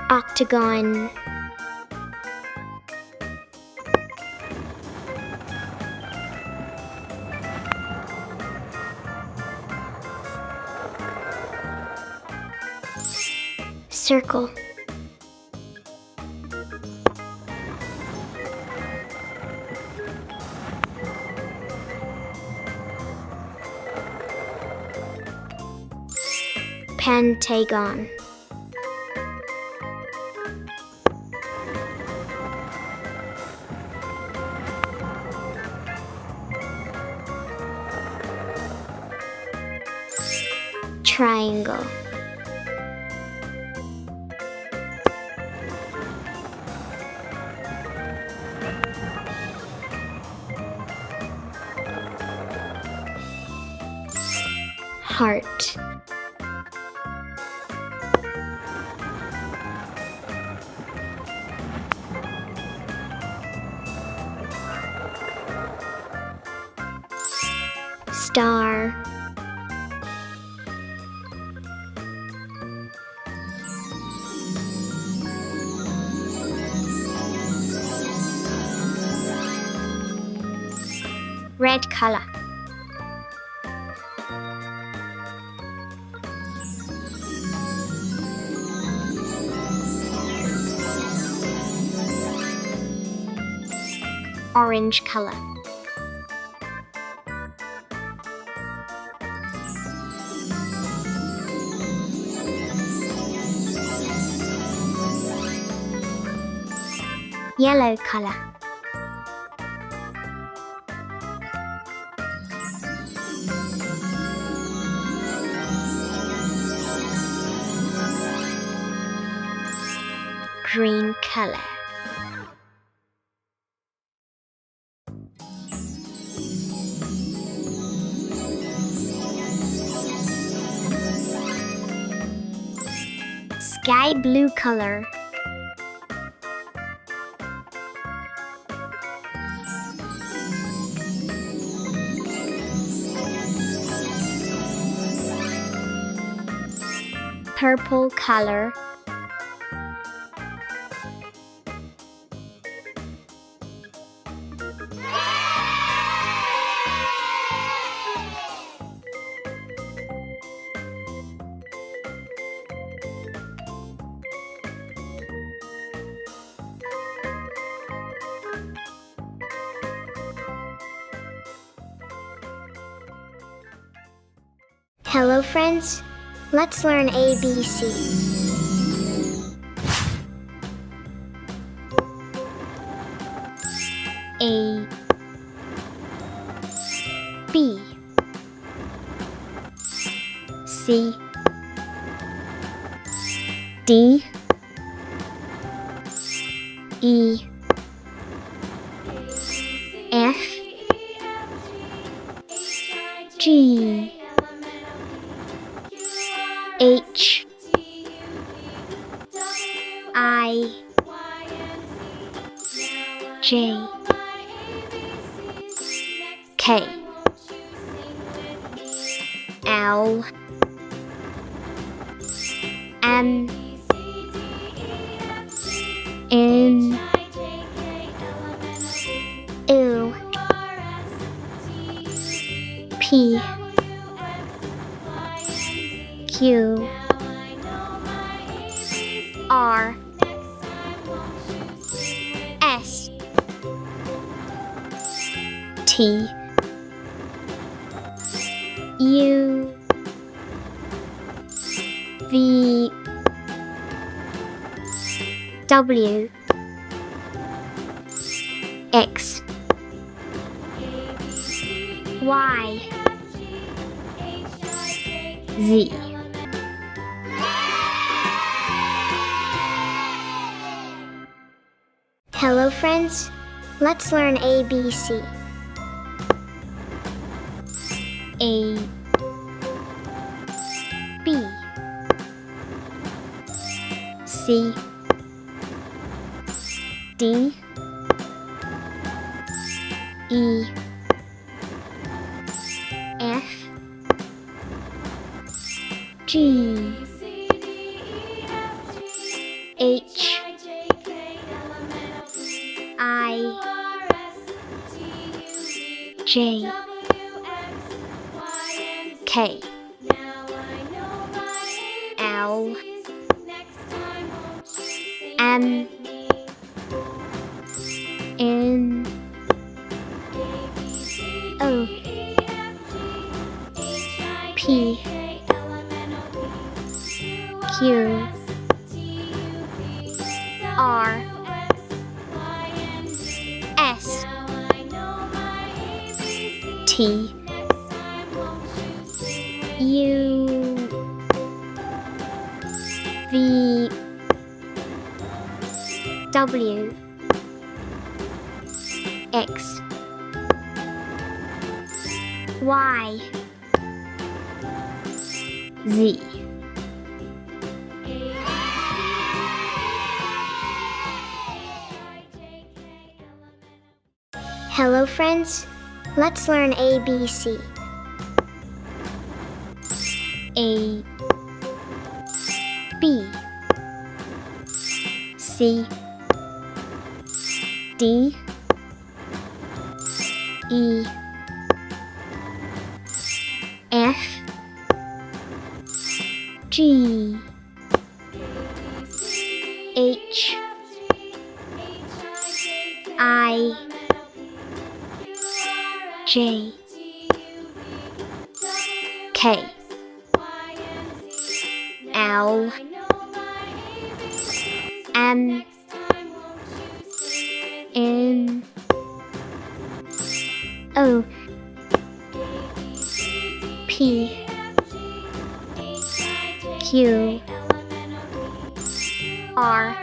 octagon, circle, Pentagon, triangle, heart, star, red color, orange color, yellow color, green color, sky blue color, purple color, Hello friends, let's learn ABC. A, B, C, D, E, F, G, H, I, J, K, L, M, N, O, P, Q, R, S, T, U, V, W, X, Y, Z. Hello friends, let's learn ABC. A, B, C, D, E, F, G, H, J, K, L, M, N, O, P, Q, R, S, T, U, V, W, X, Y, Z. Hello friends, let's learn ABC. A, B, C, D, E, F, G, H, I, J, K, L, M, N, O, P, Q, R,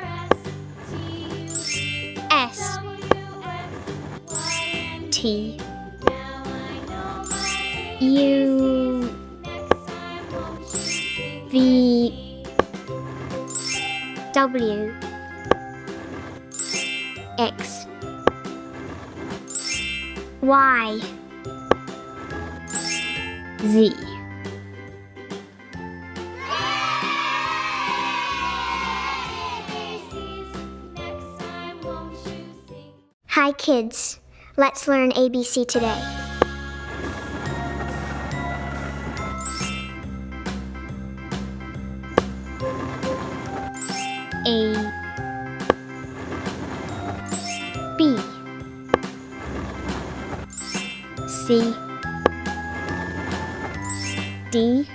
S, T, U, V, W, X, Y, Z. Hi kids, let's learn ABC today. A, B, C, D,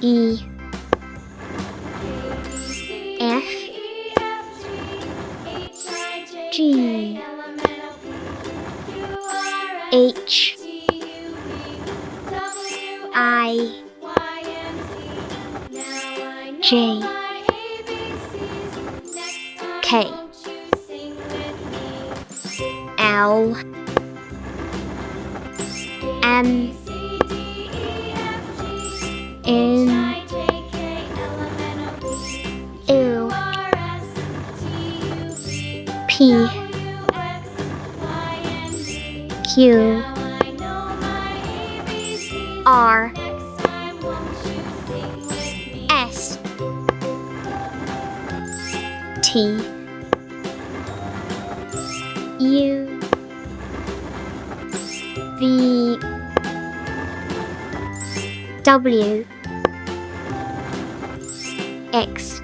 E, F, G, H, I, J, K, L, M, N, O, P, Q, R, S, T, U, V, W, X,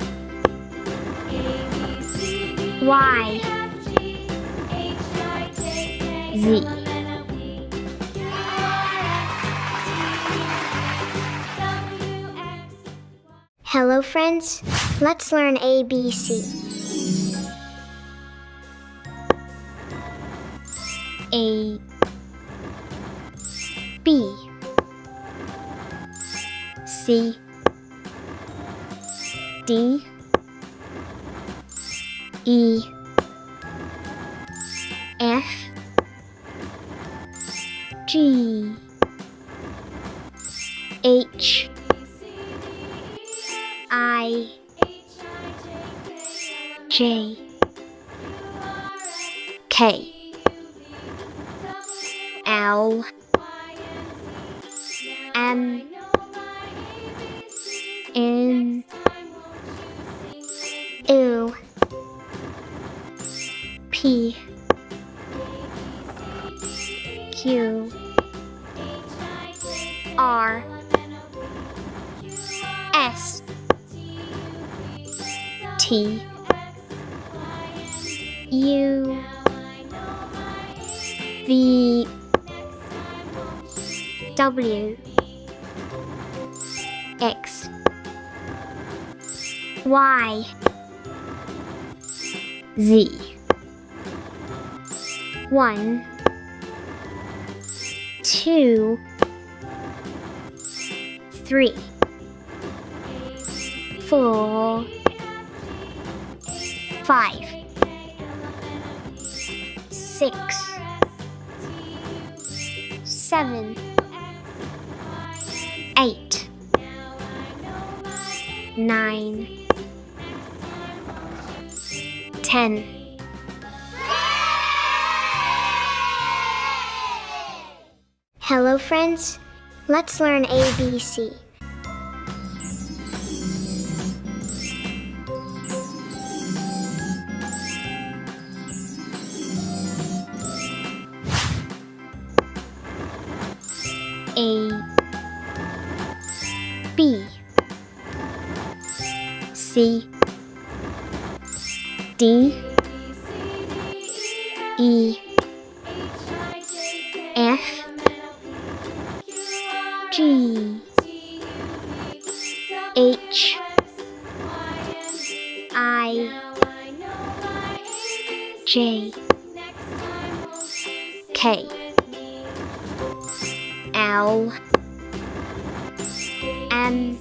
Y, Z. Hello friends, let's learn ABC. A, B, C, D, E, F, G, H, I, J, K, L, M, N, O, P, Q R S T U V W X Y Z 1 2 3 4 5 6 7 8 9 10 Hello friends, let's learn ABC. A B C D E F G H I J K L M